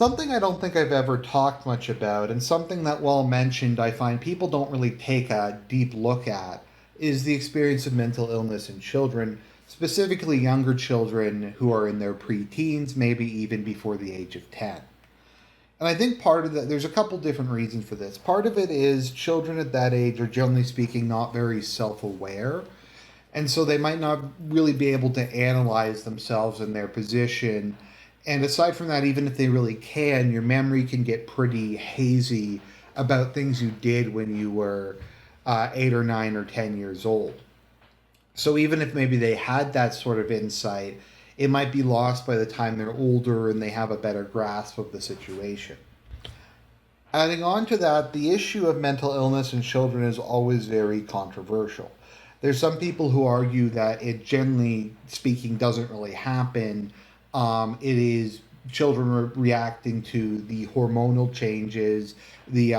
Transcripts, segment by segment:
Something I don't think I've ever talked much about, and something that, while mentioned, I find people don't really take a deep look at, is the experience of mental illness in children, specifically younger children who are in their preteens, maybe even before the age of 10. And I think part of that, there's a couple different reasons for this. Part of it is children at that age are, generally speaking, not very self aware. And so they might not really be able to analyze themselves and their position. And aside from that, even if they really can, your memory can get pretty hazy about things you did when you were 8 or 9 or 10 years old. So even if maybe they had that sort of insight, it might be lost by the time they're older and they have a better grasp of the situation. Adding on to that, the issue of mental illness in children is always very controversial. There's some people who argue that it, generally speaking, doesn't really happen. It is children reacting to the hormonal changes, the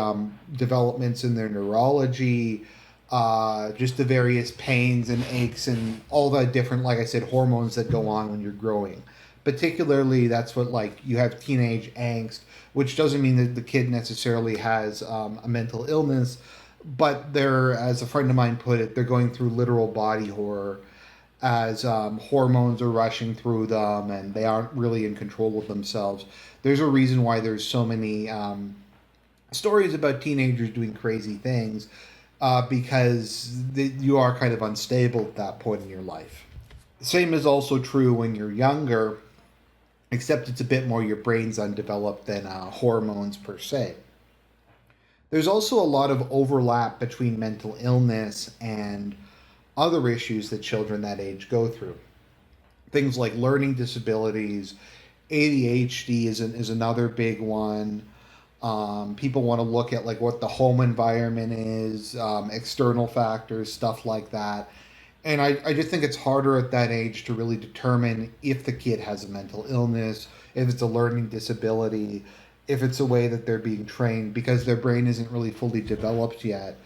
developments in their neurology, just the various pains and aches and all the different, like I said, hormones that go on when you're growing. Particularly, that's what, like, you have teenage angst, which doesn't mean that the kid necessarily has a mental illness, but they're, as a friend of mine put it, they're going through literal body horror as hormones are rushing through them and they aren't really in control of themselves. There's a reason why there's so many stories about teenagers doing crazy things, because you are kind of unstable at that point in your life. Same is also true when you're younger, except it's a bit more your brain's undeveloped than hormones per se. There's also a lot of overlap between mental illness and other issues that children that age go through. Things like learning disabilities, ADHD is another big one. People want to look at like what the home environment is, external factors, stuff like that. And I just think it's harder at that age to really determine if the kid has a mental illness, if it's a learning disability, if it's a way that they're being trained, because their brain isn't really fully developed yet.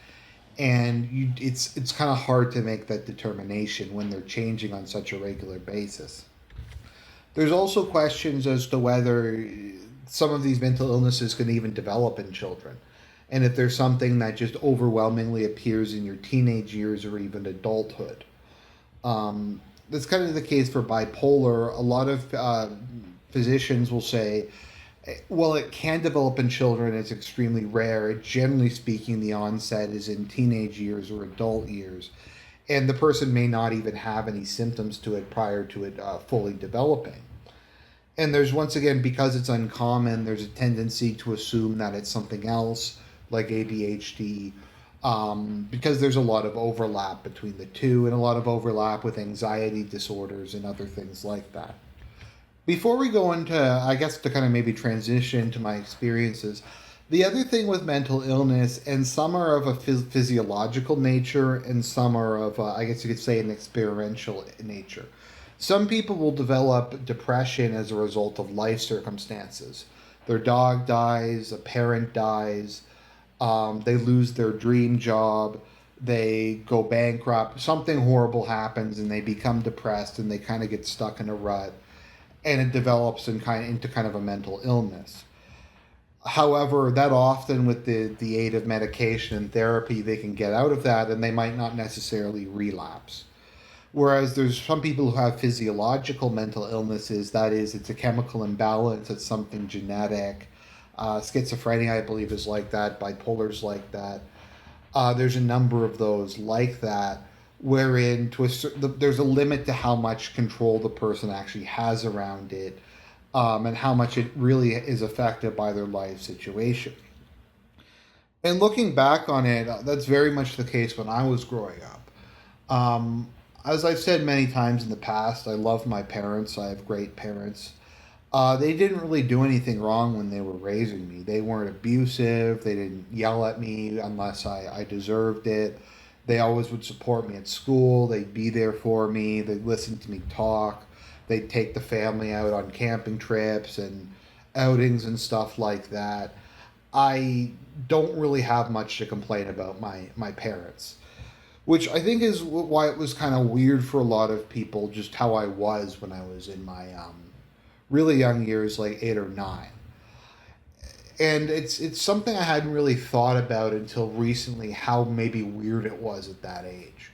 And it's kind of hard to make that determination when they're changing on such a regular basis. There's also questions as to whether some of these mental illnesses can even develop in children. And if there's something that just overwhelmingly appears in your teenage years or even adulthood. That's kind of the case for bipolar. A lot of physicians will say, well, it can develop in children. It's extremely rare. Generally speaking, the onset is in teenage years or adult years. And the person may not even have any symptoms to it prior to it fully developing. And there's, once again, because it's uncommon, there's a tendency to assume that it's something else, like ADHD, because there's a lot of overlap between the two and a lot of overlap with anxiety disorders and other things like that. Before we go into, I guess, to kind of maybe transition to my experiences, the other thing with mental illness, and some are of a physiological nature, and some are of, I guess you could say, an experiential nature. Some people will develop depression as a result of life circumstances. Their dog dies, a parent dies, they lose their dream job, they go bankrupt, something horrible happens, and they become depressed, and they kind of get stuck in a rut, and it develops into kind of a mental illness. However, that often, with the aid of medication and therapy, they can get out of that, and they might not necessarily relapse. Whereas there's some people who have physiological mental illnesses, that is, it's a chemical imbalance, it's something genetic. Schizophrenia, I believe, is like that. Bipolar's like that. There's a number of those like that, wherein there's a limit to how much control the person actually has around it, and how much it really is affected by their life situation. And looking back on it, that's very much the case when I was growing up. As I've said many times in the past, I love my parents. I have great parents. They didn't really do anything wrong when they were raising me. They weren't abusive. They didn't yell at me unless I deserved it. They always would support me at school. They'd be there for me. They'd listen to me talk. They'd take the family out on camping trips and outings and stuff like that. I don't really have much to complain about my parents, which I think is why it was kind of weird for a lot of people, just how I was when I was in my really young years, like 8 or 9. And it's something I hadn't really thought about until recently, how maybe weird it was at that age.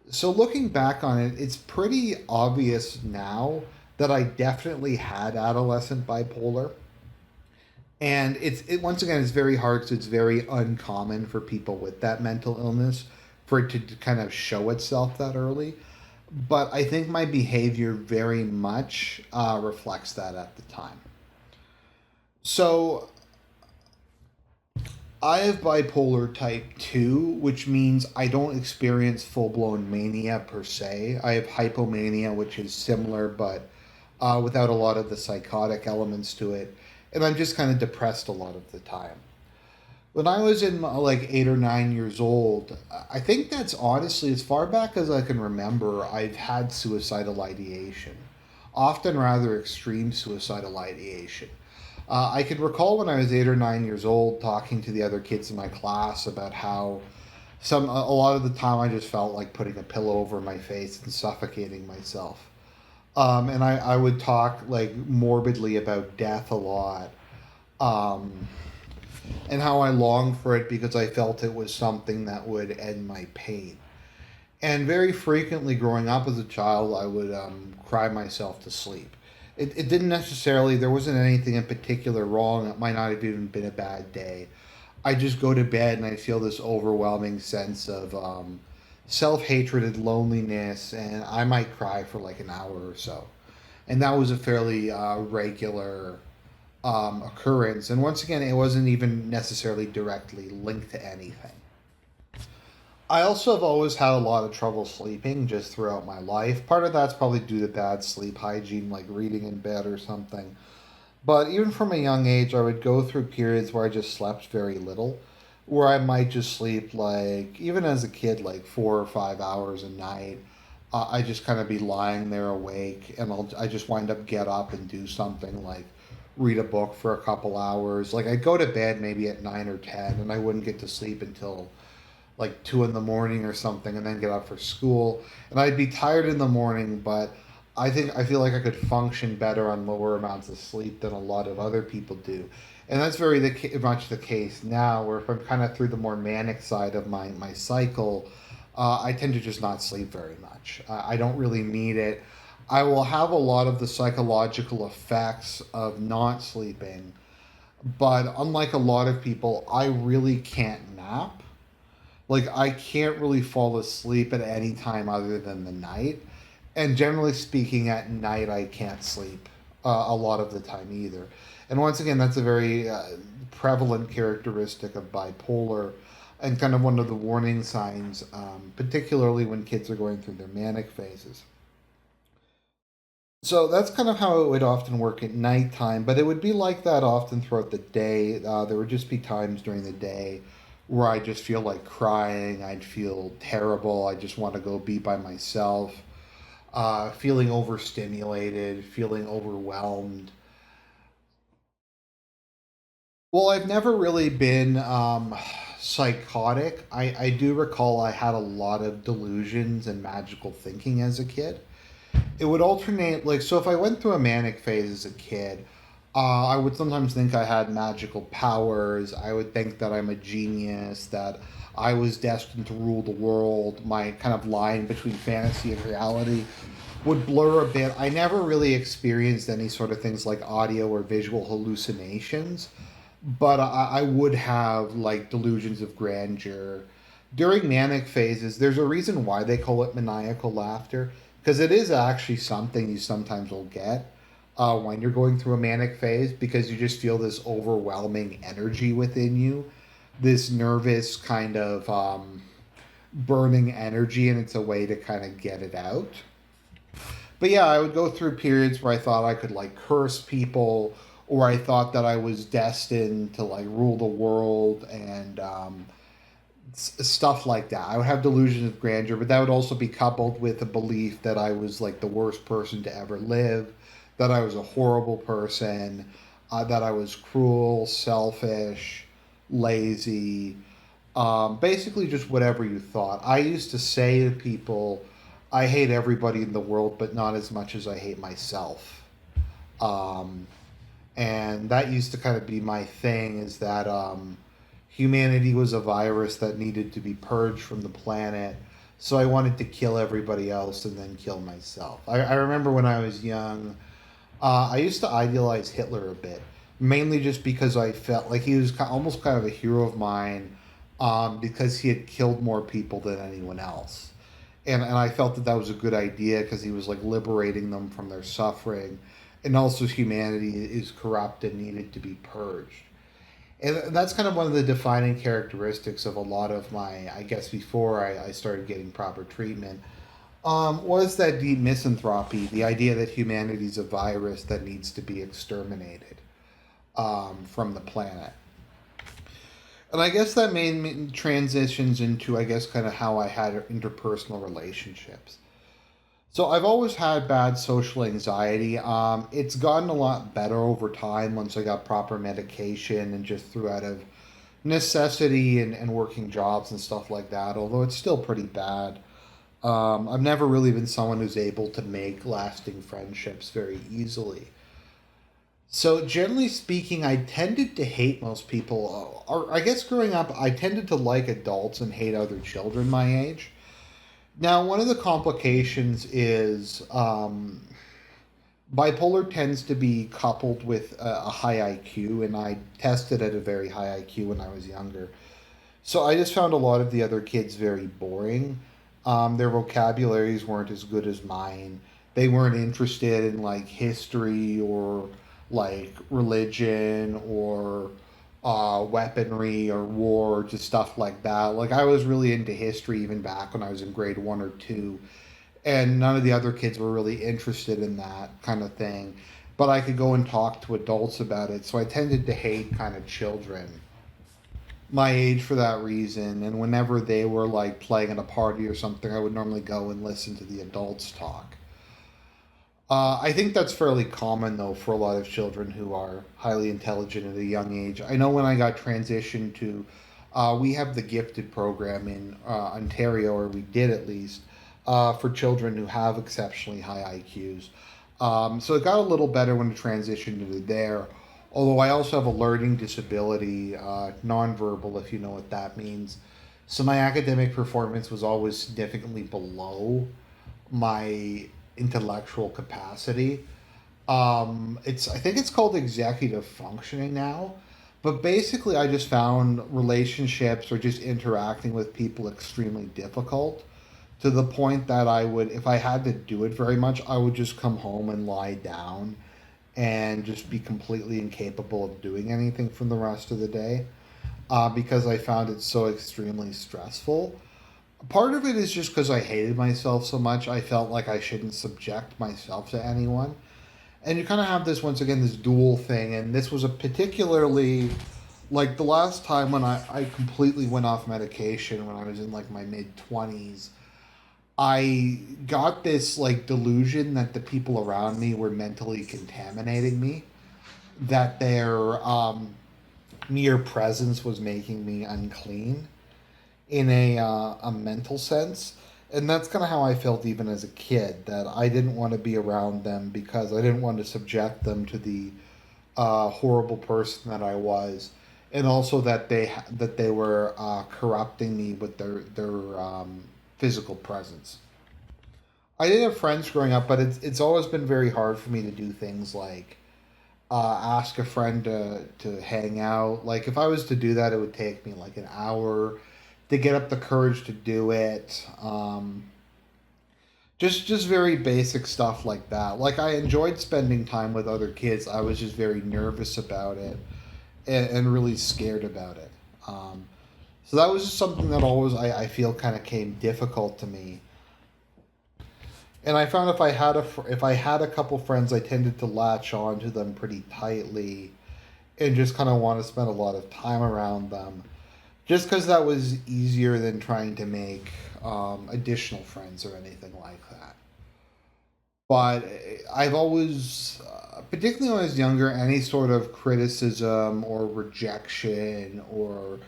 So looking back on it, it's pretty obvious now that I definitely had adolescent bipolar. And once again, it's very hard because it's very uncommon for people with that mental illness for it to kind of show itself that early. But I think my behavior very much reflects that at the time. So I have bipolar type 2, which means I don't experience full blown mania per se. I have hypomania, which is similar, but without a lot of the psychotic elements to it. And I'm just kind of depressed a lot of the time. When I was in like 8 or 9 years old, I think that's honestly, as far back as I can remember, I've had suicidal ideation, often rather extreme suicidal ideation. I could recall when I was 8 or 9 years old talking to the other kids in my class about how a lot of the time I just felt like putting a pillow over my face and suffocating myself. And I would talk like morbidly about death a lot, um, and how I longed for it because I felt it was something that would end my pain. And very frequently growing up as a child, I would cry myself to sleep. It didn't necessarily, there wasn't anything in particular wrong. It might not have even been a bad day. I just go to bed and I feel this overwhelming sense of self hatred and loneliness, and I might cry for like an hour or so. And that was a fairly regular occurrence. And once again, it wasn't even necessarily directly linked to anything. I also have always had a lot of trouble sleeping just throughout my life. Part of that's probably due to bad sleep hygiene, like reading in bed or something. But even from a young age, I would go through periods where I just slept very little, where I might just sleep like, even as a kid, like 4 or 5 hours a night. I just kind of be lying there awake, and I just wind up get up and do something like read a book for a couple hours. Like I'd go to bed maybe at 9 or 10, and I wouldn't get to sleep until like 2 in the morning or something, and then get up for school. And I'd be tired in the morning, but I feel like I could function better on lower amounts of sleep than a lot of other people do. And that's very much the case now, where if I'm kind of through the more manic side of my cycle, I tend to just not sleep very much. I don't really need it. I will have a lot of the psychological effects of not sleeping, but unlike a lot of people, I really can't nap. Like I can't really fall asleep at any time other than the night. And generally speaking, at night I can't sleep a lot of the time either. And once again, that's a very prevalent characteristic of bipolar, and kind of one of the warning signs, particularly when kids are going through their manic phases. So that's kind of how it would often work at nighttime, but it would be like that often throughout the day. There would just be times during the day where I just feel like crying. I'd feel terrible. I just want to go be by myself. Feeling overstimulated, feeling overwhelmed. Well, I've never really been psychotic. I do recall I had a lot of delusions and magical thinking as a kid. It would alternate, like, so if I went through a manic phase as a kid, I would sometimes think I had magical powers. I would think that I'm a genius, that I was destined to rule the world. My kind of line between fantasy and reality would blur a bit. I never really experienced any sort of things like audio or visual hallucinations, but I would have like delusions of grandeur. During manic phases, there's a reason why they call it maniacal laughter, because it is actually something you sometimes will get when you're going through a manic phase, because you just feel this overwhelming energy within you, this nervous kind of burning energy, and it's a way to kind of get it out. But yeah, I would go through periods where I thought I could like curse people, or I thought that I was destined to like rule the world, and stuff like that. I would have delusions of grandeur, but that would also be coupled with a belief that I was like the worst person to ever live, that I was a horrible person, that I was cruel, selfish, lazy, basically just whatever you thought. I used to say to people, I hate everybody in the world, but not as much as I hate myself. Um, And that used to kind of be my thing, is that humanity was a virus that needed to be purged from the planet. So I wanted to kill everybody else and then kill myself. I remember when I was young, I used to idealize Hitler a bit, mainly just because I felt like he was almost kind of a hero of mine, because he had killed more people than anyone else. And I felt that that was a good idea because he was like liberating them from their suffering. And also, humanity is corrupt and needed to be purged. And that's kind of one of the defining characteristics of a lot of my, I guess, before I started getting proper treatment, was that deep misanthropy, the idea that humanity is a virus that needs to be exterminated from the planet. And I guess that main transitions into, I guess, kind of how I had interpersonal relationships. So I've always had bad social anxiety. It's gotten a lot better over time once I got proper medication and just through out of necessity and working jobs and stuff like that, although it's still pretty bad. I've never really been someone who's able to make lasting friendships very easily. So, generally speaking, I tended to hate most people. Or, I guess growing up, I tended to like adults and hate other children my age. Now, one of the complications is bipolar tends to be coupled with a high IQ, and I tested at a very high IQ when I was younger. So I just found a lot of the other kids very boring. Their vocabularies weren't as good as mine. They weren't interested in like history or like religion or weaponry or war, or just stuff like that. Like I was really into history even back when I was in grade 1 or 2, and none of the other kids were really interested in that kind of thing. But I could go and talk to adults about it, so I tended to hate kind of children my age for that reason. And whenever they were like playing at a party or something, I would normally go and listen to the adults talk. I think that's fairly common though for a lot of children who are highly intelligent at a young age. I know when I got transitioned to, we have the gifted program in Ontario, or we did at least, for children who have exceptionally high IQs. So it got a little better when it transitioned into there. Although I also have a learning disability, nonverbal, if you know what that means. So my academic performance was always significantly below my intellectual capacity. It's I think it's called executive functioning now, but basically I just found relationships or just interacting with people extremely difficult, to the point that I would, if I had to do it very much, I would just come home and lie down and just be completely incapable of doing anything for the rest of the day, because I found it so extremely stressful. Part of it is just because I hated myself so much, I felt like I shouldn't subject myself to anyone. And you kind of have this, once again, this dual thing. And this was a particularly, like the last time when I completely went off medication when I was in like my mid 20s, I got this like delusion that the people around me were mentally contaminating me, that their mere presence was making me unclean in a mental sense. And that's kind of how I felt even as a kid, that I didn't want to be around them because I didn't want to subject them to the horrible person that I was, and also that they were corrupting me with their physical presence. I didn't have friends growing up, but it's always been very hard for me to do things like ask a friend to hang out. Like if I was to do that, it would take me like an hour to get up the courage to do it. Just very basic stuff like that. Like I enjoyed spending time with other kids. I was just very nervous about it, and really scared about it. So that was just something that always I feel kind of came difficult to me. And I found if I had a couple friends, I tended to latch on to them pretty tightly and just kind of want to spend a lot of time around them, just because that was easier than trying to make additional friends or anything like that. But I've always, particularly when I was younger, any sort of criticism or rejection or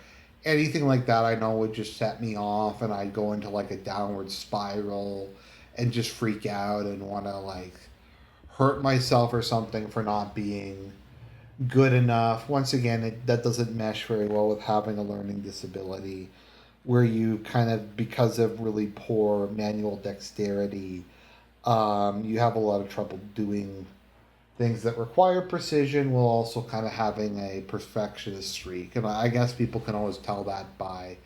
anything like that, I know would just set me off, and I'd go into like a downward spiral and just freak out and want to like hurt myself or something for not being good enough. Once again, that doesn't mesh very well with having a learning disability, where you kind of, because of really poor manual dexterity, you have a lot of trouble doing things that require precision while also kind of having a perfectionist streak. And I guess people can always tell that by,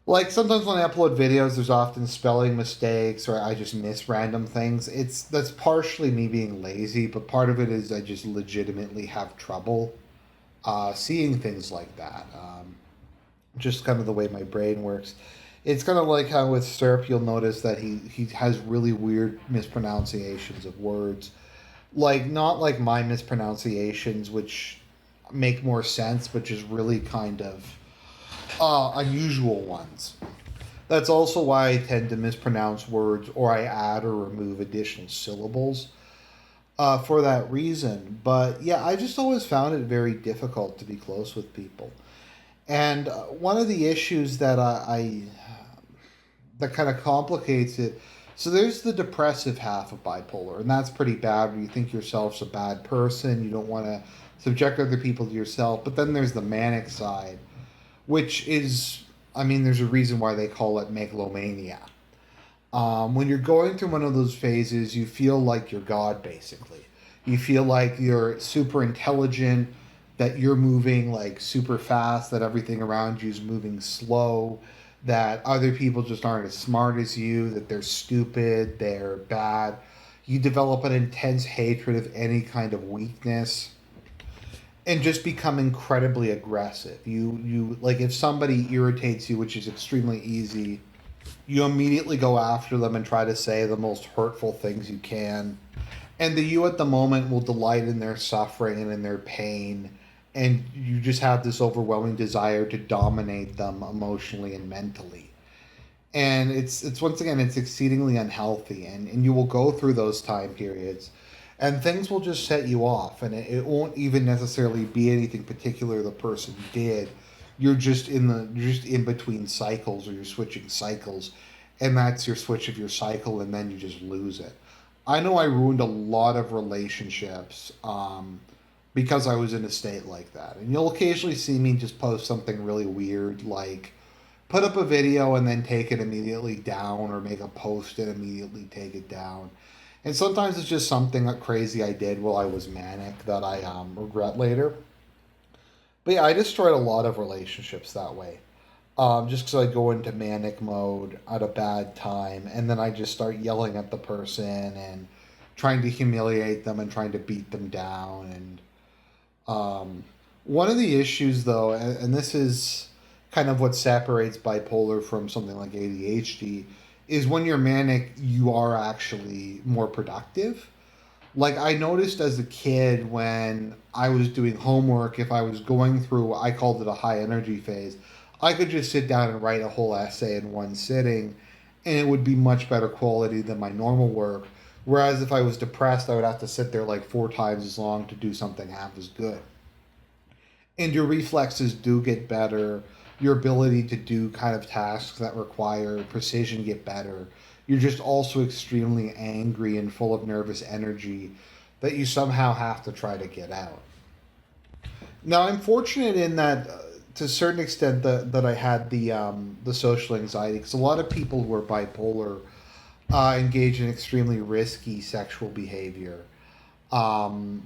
like, sometimes when I upload videos, there's often spelling mistakes or I just miss random things. That's partially me being lazy, but part of it is I just legitimately have trouble seeing things like that. Just kind of the way my brain works. It's kind of like how with Serp, you'll notice that he has really weird mispronunciations of words. Like, not like my mispronunciations, which make more sense, but just really kind of unusual ones. That's also why I tend to mispronounce words or I add or remove additional syllables for that reason. But yeah, I just always found it very difficult to be close with people. And one of the issues that that kind of complicates it. So there's the depressive half of bipolar, and that's pretty bad. Where you think yourself's a bad person, you don't want to subject other people to yourself. But then there's the manic side, which is, I mean, there's a reason why they call it megalomania. When you're going through one of those phases, you feel like you're God, basically. You feel like you're super intelligent, that you're moving like super fast, that everything around you is moving slow, that other people just aren't as smart as you, that they're stupid, they're bad. You develop an intense hatred of any kind of weakness and just become incredibly aggressive. You like, if somebody irritates you, which is extremely easy, you immediately go after them and try to say the most hurtful things you can. And the you at the moment will delight in their suffering and in their pain. And you just have this overwhelming desire to dominate them emotionally and mentally. And it's once again, it's exceedingly unhealthy. And you will go through those time periods and things will just set you off. And it won't even necessarily be anything particular the person did. You're just in between cycles, or you're switching cycles, and that's your switch of your cycle, and then you just lose it. I know I ruined a lot of relationships because I was in a state like that. And you'll occasionally see me just post something really weird, like put up a video and then take it immediately down, or make a post and immediately take it down. And sometimes it's just something crazy I did while I was manic that I regret later. But yeah, I destroyed a lot of relationships that way. Just because I go into manic mode at a bad time, and then I just start yelling at the person and trying to humiliate them and trying to beat them down. And one of the issues, though, and this is kind of what separates bipolar from something like ADHD, is when you're manic, you are actually more productive. Like, I noticed as a kid when I was doing homework, if I was going through, I called it a high energy phase, I could just sit down and write a whole essay in one sitting, and it would be much better quality than my normal work. Whereas if I was depressed, I would have to sit there like four times as long to do something half as good. And your reflexes do get better. Your ability to do kind of tasks that require precision get better. You're just also extremely angry and full of nervous energy that you somehow have to try to get out. Now, I'm fortunate in that, to a certain extent, that I had the social anxiety, because a lot of people who are bipolar engage in extremely risky sexual behavior,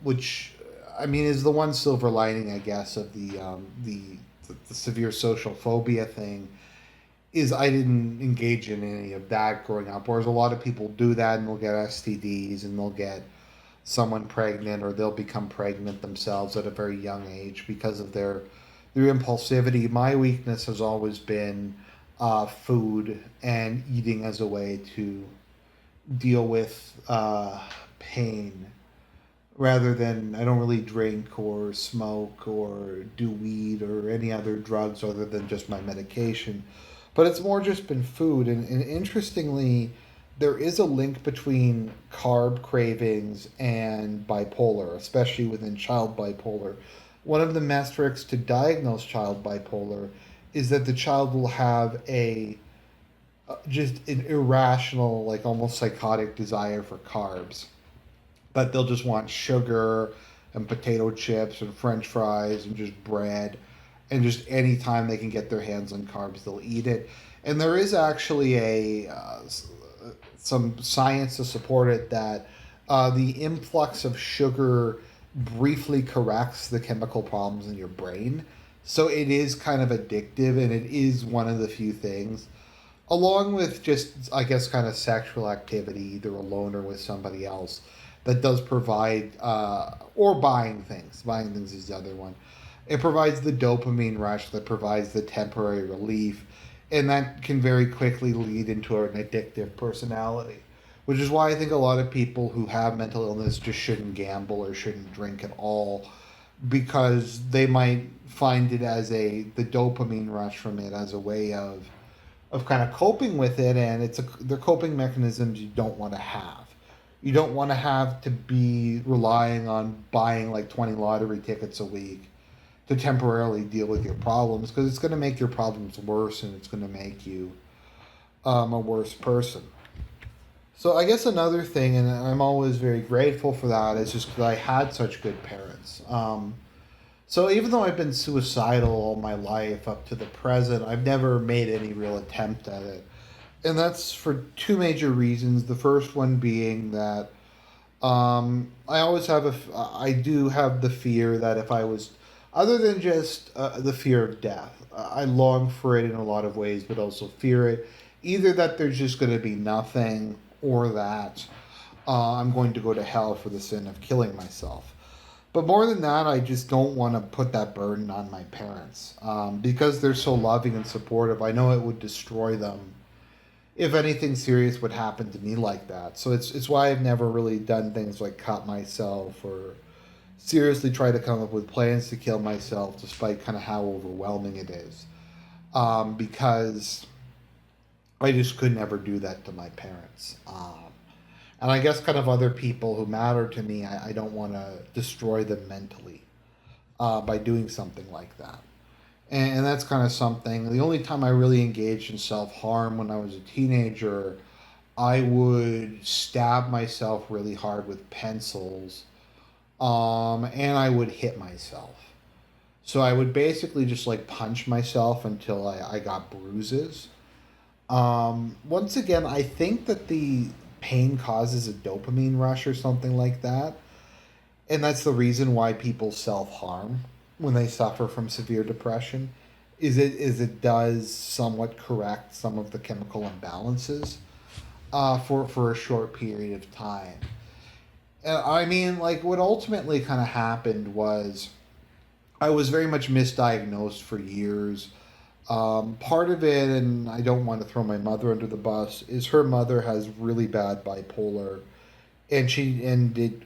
which, I mean, is the one silver lining, I guess, of the severe social phobia thing. Is I didn't engage in any of that growing up, whereas a lot of people do that and they'll get STDs and they'll get someone pregnant, or they'll become pregnant themselves at a very young age because of their impulsivity. My weakness has always been food and eating as a way to deal with pain, rather than, I don't really drink or smoke or do weed or any other drugs other than just my medication. But it's more just been food. And interestingly, there is a link between carb cravings and bipolar, especially within child bipolar. One of the metrics to diagnose child bipolar is that the child will have a just an irrational, like almost psychotic desire for carbs, but they'll just want sugar. and potato chips and French fries and just bread, and just any time they can get their hands on carbs, they'll eat it. And there is actually some science to support it that the influx of sugar briefly corrects the chemical problems in your brain. So it is kind of addictive, and it is one of the few things, along with just, I guess, kind of sexual activity, either alone or with somebody else, that does provide, or buying things. Buying things is the other one. It provides the dopamine rush that provides the temporary relief, and that can very quickly lead into an addictive personality. Which is why I think a lot of people who have mental illness just shouldn't gamble or shouldn't drink at all, because they might find it as the dopamine rush from it as a way of kind of coping with it, and they're coping mechanisms you don't want to have. You don't want to have to be relying on buying like 20 lottery tickets a week to temporarily deal with your problems, because it's going to make your problems worse, and it's going to make you a worse person. So I guess another thing, and I'm always very grateful for that, is just because I had such good parents. So even though I've been suicidal all my life up to the present, I've never made any real attempt at it. And that's for two major reasons. The first one being that I always have I do have the fear that if I was, other than just the fear of death, I long for it in a lot of ways, but also fear it. Either that there's just going to be nothing, or that I'm going to go to hell for the sin of killing myself. But more than that, I just don't want to put that burden on my parents, because they're so loving and supportive. I know it would destroy them if anything serious would happen to me like that. So it's why I've never really done things like cut myself or seriously try to come up with plans to kill myself, despite kind of how overwhelming it is. Because I just could never do that to my parents. And I guess kind of other people who matter to me, I don't want to destroy them mentally by doing something like that. And that's kind of something. The only time I really engaged in self harm when I was a teenager, I would stab myself really hard with pencils, and I would hit myself. So I would basically just like punch myself until I got bruises. Once again, I think that the pain causes a dopamine rush or something like that. And that's the reason why people self harm when they suffer from severe depression. It does somewhat correct some of the chemical imbalances for a short period of time. I mean, like, what ultimately kind of happened was I was very much misdiagnosed for years. Part of it, and I don't want to throw my mother under the bus, is her mother has really bad bipolar, and it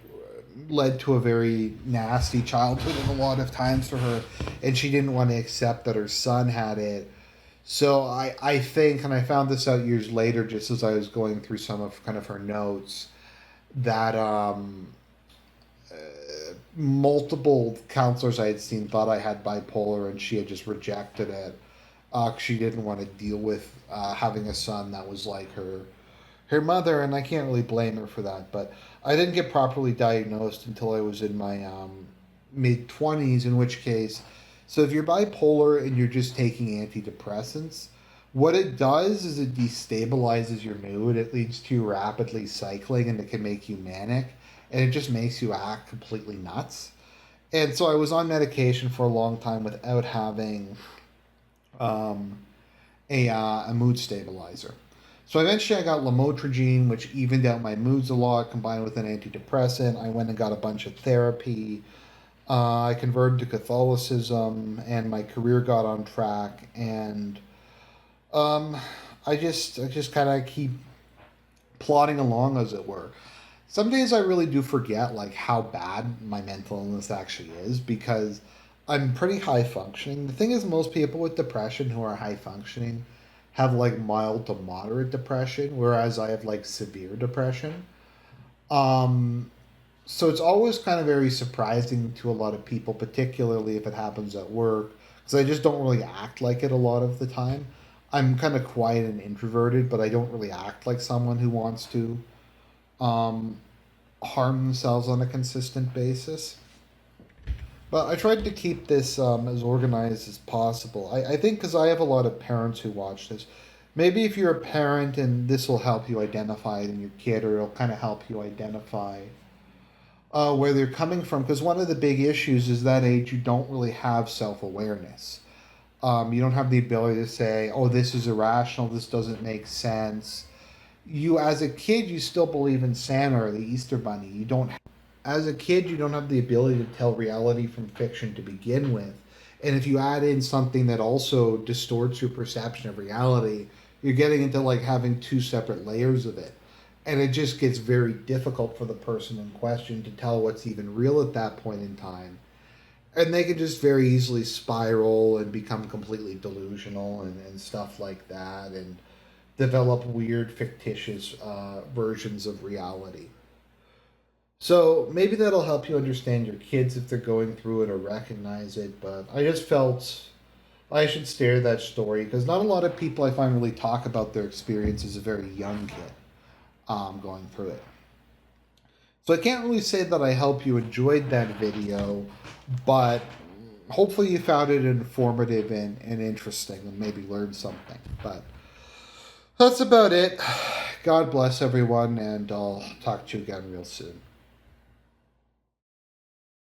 led to a very nasty childhood and a lot of times for her, and she didn't want to accept that her son had it. So I think, and I found this out years later, just as I was going through some of kind of her notes, that multiple counselors I had seen thought I had bipolar, and she had just rejected it. She didn't want to deal with having a son that was like her mother, and I can't really blame her for that. But I didn't get properly diagnosed until I was in my mid 20s. In which case, so if you're bipolar and you're just taking antidepressants, what it does is it destabilizes your mood. It leads to you rapidly cycling, and it can make you manic, and it just makes you act completely nuts. And so I was on medication for a long time without having um, a mood stabilizer. So eventually I got lamotrigine, which evened out my moods a lot, combined with an antidepressant. I went and got a bunch of therapy. I converted to Catholicism, and my career got on track. And um, I just kind of keep plodding along, as it were. Some days I really do forget like how bad my mental illness actually is, because I'm pretty high functioning. The thing is, most people with depression who are high functioning have like mild to moderate depression, whereas I have like severe depression. Um, so it's always kind of very surprising to a lot of people, particularly if it happens at work, because I just don't really act like it a lot of the time. I'm kind of quiet and introverted, but I don't really act like someone who wants to um, harm themselves on a consistent basis. But I tried to keep this as organized as possible. I think because I have a lot of parents who watch this. Maybe if you're a parent and this will help you identify it in your kid, or it'll kind of help you identify where they're coming from. Because one of the big issues is that age you don't really have self awareness. You don't have the ability to say, "Oh, this is irrational. This doesn't make sense." You, as a kid, you still believe in Santa or the Easter Bunny. You don't. As a kid, you don't have the ability to tell reality from fiction to begin with. And if you add in something that also distorts your perception of reality, you're getting into like having two separate layers of it. And it just gets very difficult for the person in question to tell what's even real at that point in time. And they can just very easily spiral and become completely delusional and stuff like that, and develop weird, fictitious versions of reality. So maybe that'll help you understand your kids if they're going through it or recognize it. But I just felt I should share that story because not a lot of people I find really talk about their experience as a very young kid going through it. So I can't really say that I hope you enjoyed that video, but hopefully you found it informative and interesting and maybe learned something. But that's about it. God bless everyone, and I'll talk to you again real soon.